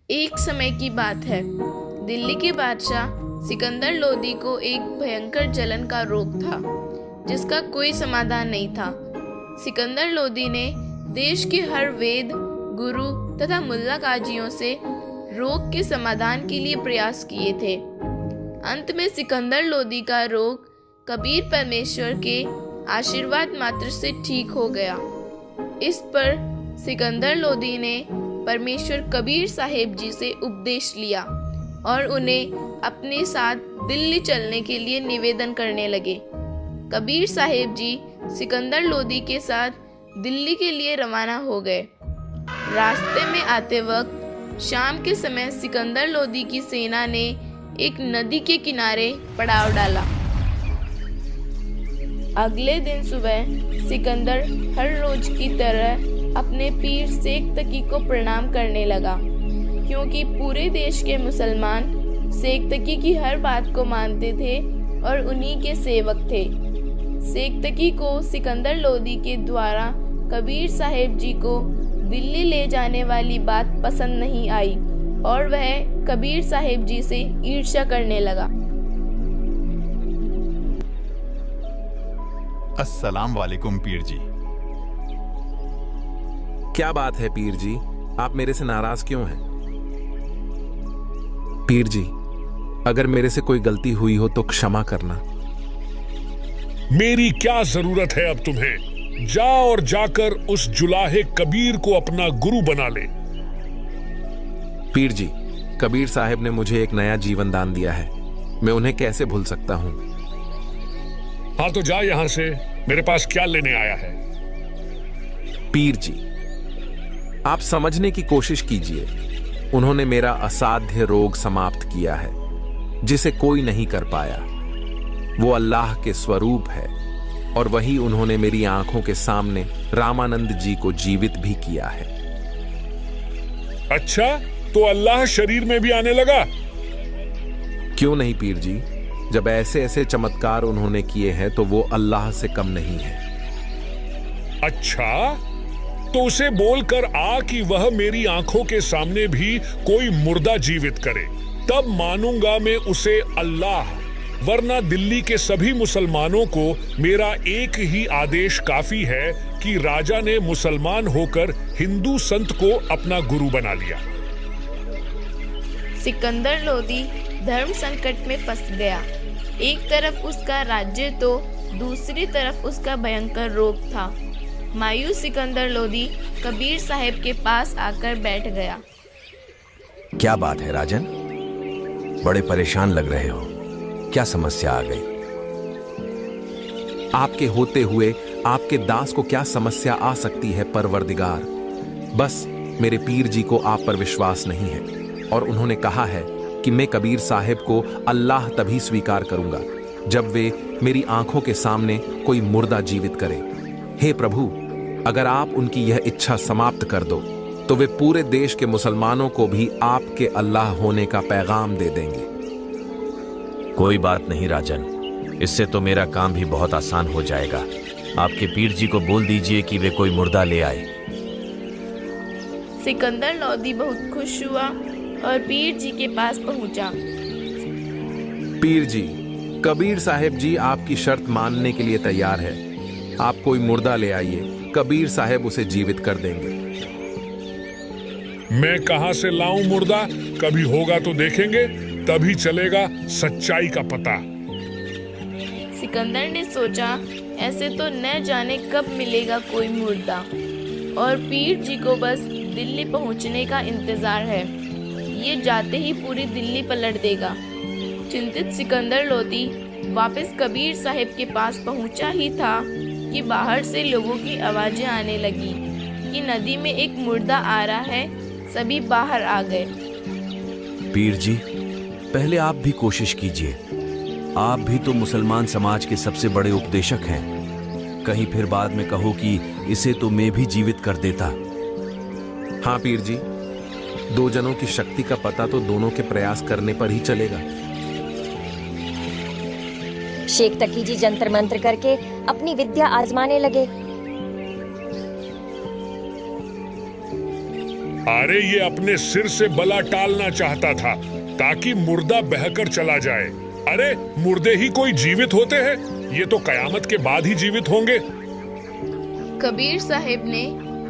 एक समय की बात है। दिल्ली के बादशाह सिकंदर लोदी को एक भयंकर जलन का रोग था, जिसका कोई समाधान नहीं था। सिकंदर लोदी ने देश के हर वेद, गुरु तथा मुल्ला काजियों से रोग के समाधान के लिए प्रयास किए थे। अंत में सिकंदर लोदी का रोग कबीर परमेश्वर के आशीर्वाद मात्र से ठीक हो गया। इस पर सिकंदर लोदी ने परमेश्वर कबीर साहेब जी से उपदेश लिया और उन्हें अपने साथ दिल्ली चलने के लिए निवेदन करने लगे। कबीर साहेब जी सिकंदर लोदी के साथ दिल्ली के लिए रवाना हो गए। रास्ते में आते वक्त शाम के समय सिकंदर लोदी की सेना ने एक नदी के किनारे पड़ाव डाला। अगले दिन सुबह सिकंदर हर रोज की तरह अपने पीर शेख तकी को प्रणाम करने लगा, क्योंकि पूरे देश के मुसलमान शेख तकी की हर बात को मानते थे और उन्हीं के सेवक थे। शेख तकी को सिकंदर लोदी के द्वारा कबीर साहेब जी को दिल्ली ले जाने वाली बात पसंद नहीं आई और वह कबीर साहेब जी से ईर्ष्या करने लगा। अस्सलाम वालेकुम पीर जी। क्या बात है पीर जी, आप मेरे से नाराज क्यों हैं? पीर जी, अगर मेरे से कोई गलती हुई हो तो क्षमा करना। मेरी क्या जरूरत है अब तुम्हें? जा और जाकर उस जुलाहे कबीर को अपना गुरु बना ले। पीर जी, कबीर साहब ने मुझे एक नया जीवन दान दिया है, मैं उन्हें कैसे भूल सकता हूं? हाँ तो जा यहां से। मेरे पास क्या लेने आया है? पीर जी, आप समझने की कोशिश कीजिए। उन्होंने मेरा असाध्य रोग समाप्त किया है, जिसे कोई नहीं कर पाया। वो अल्लाह के स्वरूप है और वही उन्होंने मेरी आंखों के सामने रामानंद जी को जीवित भी किया है। अच्छा, तो अल्लाह शरीर में भी आने लगा? क्यों नहीं पीर जी, जब ऐसे ऐसे चमत्कार उन्होंने किए हैं तो वो अल्लाह से कम नहीं है। अच्छा, तो उसे बोलकर आ कि वह मेरी आंखों के सामने भी कोई मुर्दा जीवित करे, तब मानूंगा मैं उसे अल्लाह। वरना दिल्ली के सभी मुसलमानों को मेरा एक ही आदेश काफी है कि राजा ने मुसलमान होकर हिंदू संत को अपना गुरु बना लिया। सिकंदर लोदी धर्म संकट में फंस गया। एक तरफ उसका राज्य तो दूसरी तरफ उसका भयंकर रोग था। मायूस सिकंदर लोदी कबीर साहब के पास आकर बैठ गया। क्या बात है राजन, बड़े परेशान लग रहे हो, क्या समस्या आ गई? आपके होते हुए आपके दास को क्या समस्या आ सकती है परवरदिगार? बस मेरे पीर जी को आप पर विश्वास नहीं है और उन्होंने कहा है कि मैं कबीर साहब को अल्लाह तभी स्वीकार करूंगा जब वे मेरी आंखों के सामने कोई मुर्दा जीवित करे। हे प्रभु, अगर आप उनकी यह इच्छा समाप्त कर दो तो वे पूरे देश के मुसलमानों को भी आपके अल्लाह होने का पैगाम दे देंगे। कोई बात नहीं राजन, इससे तो मेरा काम भी बहुत आसान हो जाएगा। आपके पीर जी को बोल दीजिए कि वे कोई मुर्दा ले आए। सिकंदर लोदी बहुत खुश हुआ और पीर जी के पास पहुंचा। पीर जी, कबीर साहब जी आपकी शर्त मानने के लिए तैयार है। आप कोई मुर्दा ले आइए, कबीर साहब उसे जीवित कर देंगे। मैं कहां से लाऊं मुर्दा? कभी होगा तो देखेंगे, तभी चलेगा सच्चाई का पता। सिकंदर ने सोचा, ऐसे तो न जाने कब मिलेगा कोई मुर्दा और पीर जी को बस दिल्ली पहुंचने का इंतजार है। ये जाते ही पूरी दिल्ली पलट देगा। चिंतित सिकंदर लोदी वापस कबीर साहब के पास पहुंचा ही था कि बाहर से लोगों की आवाजें आने लगी कि नदी में एक मुर्दा आ रहा है। सभी बाहर आ गए। पीर जी, पहले आप भी कोशिश कीजिए। आप भी तो मुसलमान समाज के सबसे बड़े उपदेशक हैं। कहीं फिर बाद में कहो कि इसे तो मैं भी जीवित कर देता। हाँ पीर जी, दो जनों की शक्ति का पता तो दोनों के प्रयास करने पर ही चलेगा। शेख तकी जी जंतर मंत्र करके अपनी विद्या आजमाने लगे। अरे ये अपने सिर से बला टालना चाहता था ताकि मुर्दा बहकर चला जाए। अरे मुर्दे ही कोई जीवित होते हैं? ये तो कयामत के बाद ही जीवित होंगे। कबीर साहब ने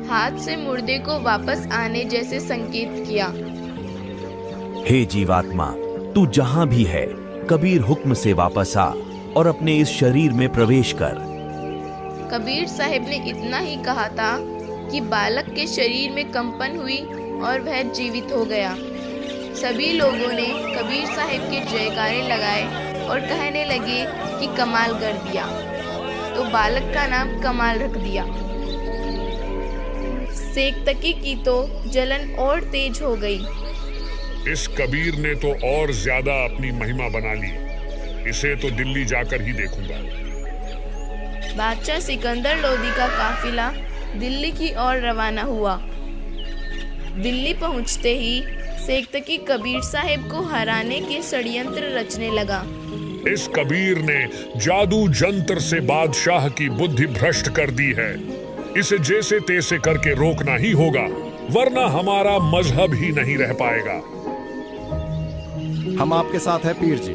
हाथ से मुर्दे को वापस आने जैसे संकेत किया। हे जीवात्मा, तू जहां भी है, कबीर हुक्म से वापस आ और अपने इस शरीर में प्रवेश कर। कबीर साहब ने इतना ही कहा था कि बालक के शरीर में कंपन हुई और वह जीवित हो गया। सभी लोगों ने कबीर साहब के जयकारे लगाए और कहने लगे कि कमाल कर दिया, तो बालक का नाम कमाल रख दिया। सेक्तकी की तो जलन और तेज हो गई। इस कबीर ने तो और ज्यादा अपनी महिमा बना ली। इसे तो दिल्ली जाकर ही देखूंगा। बादशाह सिकंदर लोदी का काफिला दिल्ली की ओर रवाना हुआ। दिल्ली पहुंचते ही सेक्तकी कबीर साहब को हराने के षड्यंत्र रचने लगा। इस कबीर ने जादू जंतर से बादशाह की बुद्धि भ्रष्ट कर दी है। इसे जैसे तैसे करके रोकना ही होगा, वरना हमारा मजहब ही नहीं रह पाएगा। हम आपके साथ हैं पीर जी।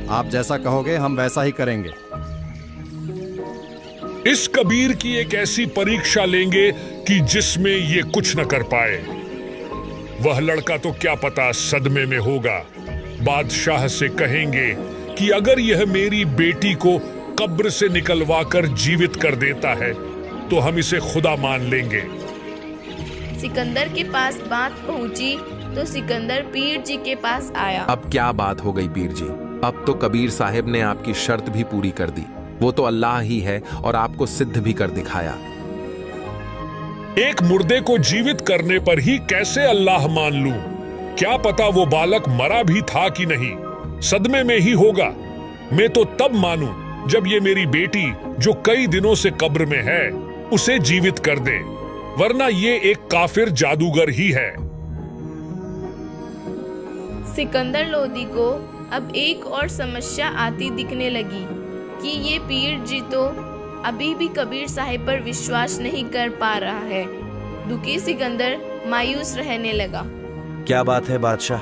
आप जैसा कहोगे हम वैसा ही करेंगे। इस कबीर की एक ऐसी परीक्षा लेंगे कि जिसमें ये कुछ न कर पाए। वह लड़का तो क्या पता सदमे में होगा। बादशाह से कहेंगे कि अगर यह मेरी बेटी को कब्र से निकलवाकर जीवित कर देता है तो हम इसे खुदा मान लेंगे। सिकंदर के पास बात पहुंची तो सिकंदर पीर जी के पास आया। अब क्या बात हो गई पीर जी? अब तो कबीर साहब ने आपकी शर्त भी पूरी कर दी। वो तो अल्लाह ही है और आपको सिद्ध भी कर दिखाया। एक मुर्दे को जीवित करने पर ही कैसे अल्लाह मान लूं? क्या पता वो बालक मरा भी था कि नहीं, सदमे में ही होगा। मैं तो तब मानूं जब ये मेरी बेटी जो कई दिनों से कब्र में है उसे जीवित कर दे, वरना ये एक काफिर जादूगर ही है। सिकंदर लोदी को अब एक और समस्या आती दिखने लगी कि ये पीर जी तो अभी भी कबीर साहब पर विश्वास नहीं कर पा रहा है। दुखी सिकंदर मायूस रहने लगा। क्या बात है बादशाह,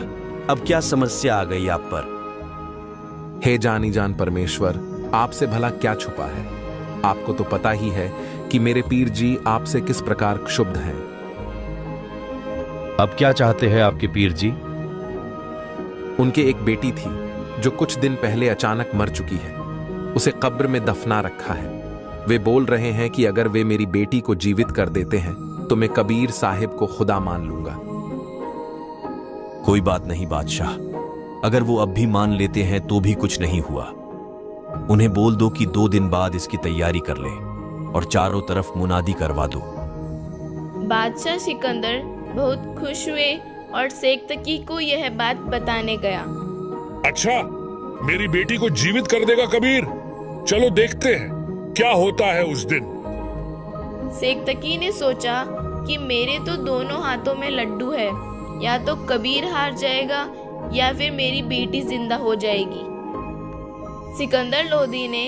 अब क्या समस्या आ गई आप पर? हे जानी जान परमेश्वर, आपसे भला क्या छुपा है? आपको तो पता ही है कि मेरे पीर जी आपसे किस प्रकार क्षुब्ध हैं। अब क्या चाहते हैं आपके पीर जी? उनके एक बेटी थी जो कुछ दिन पहले अचानक मर चुकी है। उसे कब्र में दफना रखा है। वे बोल रहे हैं कि अगर वे मेरी बेटी को जीवित कर देते हैं तो मैं कबीर साहिब को खुदा मान लूंगा। कोई बात नहीं बादशाह, अगर वो अब भी मान लेते हैं तो भी कुछ नहीं हुआ। उन्हें बोल दो कि 2 दिन बाद इसकी तैयारी कर ले और चारों तरफ मुनादी करवा दो। बादशाह सिकंदर बहुत खुश हुए और सेक्तकी को यह बात बताने गया। अच्छा, मेरी बेटी को जीवित कर देगा कबीर? चलो देखते हैं क्या होता है उस दिन। सेक्तकी ने सोचा कि मेरे तो दोनों हाथों में लड्डू है, या तो कबीर हार जाएगा या फिर मेरी बेटी जिंदा हो जाएगी। सिकंदर लोदी ने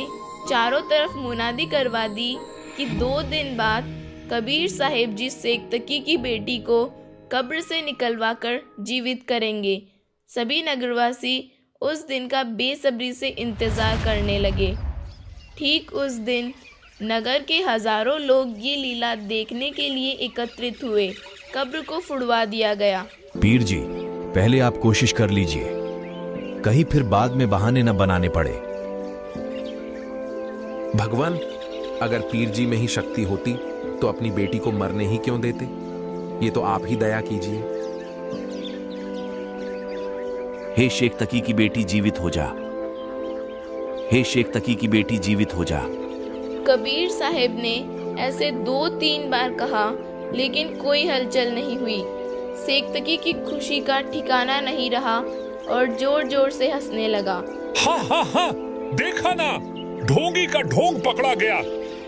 चारों तरफ मुनादी करवा दी कि 2 दिन बाद कबीर साहिब जी सेक्तकी की बेटी को कब्र से निकलवाकर जीवित करेंगे। सभी नगरवासी उस दिन का बेसब्री से इंतजार करने लगे। ठीक उस दिन नगर के हजारों लोग ये लीला देखने के लिए एकत्रित हुए। कब्र को फुड़वा दिया गया। पीर जी, पहले आप कोशिश कर लीजिए, कहीं फिर बाद में बहाने न बनाने पड़े। भगवान, अगर पीर जी में ही शक्ति होती तो अपनी बेटी को मरने ही क्यों देते? ये तो आप ही दया कीजिए। हे शेख तकी की बेटी जीवित हो जा। हे शेख तकी की बेटी जीवित हो जा। कबीर साहब ने ऐसे 2-3 बार कहा, लेकिन कोई हलचल नहीं हुई। सेक्तकी की खुशी का ठिकाना नहीं रहा और जोर जोर से हंसने लगा। हाँ हाँ हाँ, देखा ना, ढोंगी का ढोंग पकड़ा गया।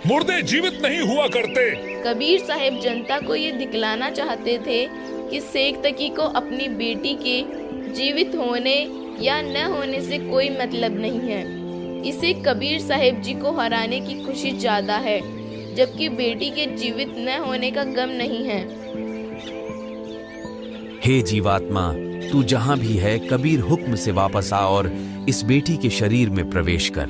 मुर्दे जीवित नहीं हुआ करते। कबीर साहब जनता को ये दिखलाना चाहते थे कि सेक्तकी को अपनी बेटी के जीवित होने या न होने से कोई मतलब नहीं है। इसे कबीर साहब जी को हराने की खुशी ज्यादा है, जबकि बेटी के जीवित न होने का गम नहीं है। हे जीवात्मा, तू जहां भी है, कबीर हुक्म से वापस आ और इस बेटी के शरीर में प्रवेश कर।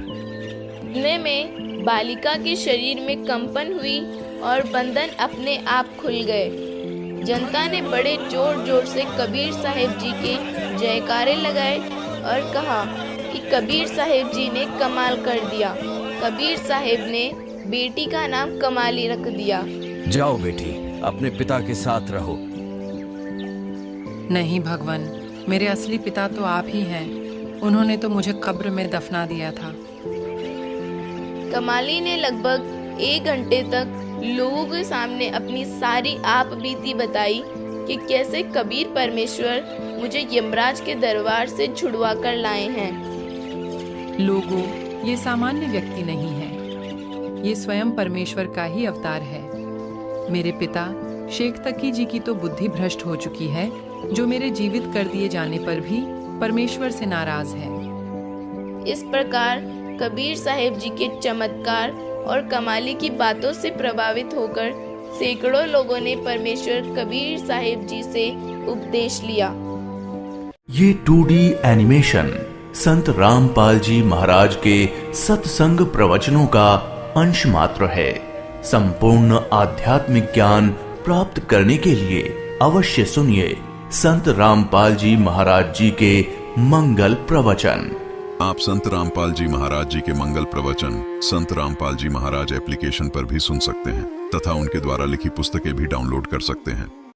इतने में बालिका के शरीर में कंपन हुई और बंधन अपने आप खुल गए। जनता ने बड़े जोर जोर से कबीर साहिब जी के जयकारे लगाए और कहा कि कबीर साहिब जी ने कमाल कर दिया। कबीर साहिब ने बेटी का नाम कमाली रख दिया। जाओ बेटी, अपने पिता के साथ रहो। नहीं भगवान, मेरे असली पिता तो आप ही हैं। उन्होंने तो मुझे कब्र में दफना दिया था। कमाली ने लगभग 1 घंटे तक लोगों के सामने अपनी सारी आप बीती बताई कि कैसे कबीर परमेश्वर मुझे यमराज के दरबार से छुड़वा कर लाए हैं। लोगों, ये सामान्य व्यक्ति नहीं है, ये स्वयं परमेश्वर का ही अवतार है। मेरे पिता शेख तकी जी की तो बुद्धि भ्रष्ट हो चुकी है, जो मेरे जीवित कर दिए जाने पर भी परमेश्वर से नाराज है। इस प्रकार कबीर साहिब जी के चमत्कार और कमाली की बातों से प्रभावित होकर सैकड़ों लोगों ने परमेश्वर कबीर साहिब जी से उपदेश लिया। ये 2D एनिमेशन संत रामपाल जी महाराज के सत्संग प्रवचनों का अंश मात्र है। संपूर्ण आध्यात्मिक ज्ञान प्राप्त करने के लिए अवश्य सुनिए संत रामपाल जी महाराज जी के मंगल प्रवचन। आप संत रामपाल जी महाराज जी के मंगल प्रवचन संत रामपाल जी महाराज एप्लीकेशन पर भी सुन सकते हैं तथा उनके द्वारा लिखी पुस्तकें भी डाउनलोड कर सकते हैं।